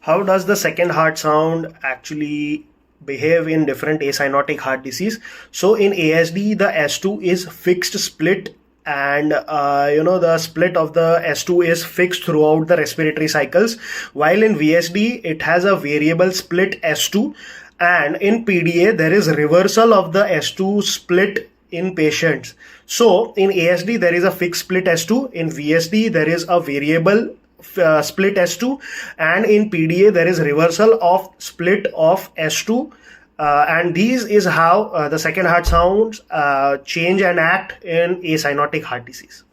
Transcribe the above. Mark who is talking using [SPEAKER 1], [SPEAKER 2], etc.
[SPEAKER 1] How does the second heart sound actually behave in different acyanotic heart disease? So in ASD, the S2 is fixed split, and the split of the S2 is fixed throughout the respiratory cycles, while in VSD it has a variable split S2, and in PDA there is reversal of the S2 split in patients. So in ASD there is a fixed split S2, in VSD there is a variable split S2, and in PDA there is reversal of split of S2, and these is how the second heart sounds change and act in acyanotic heart disease.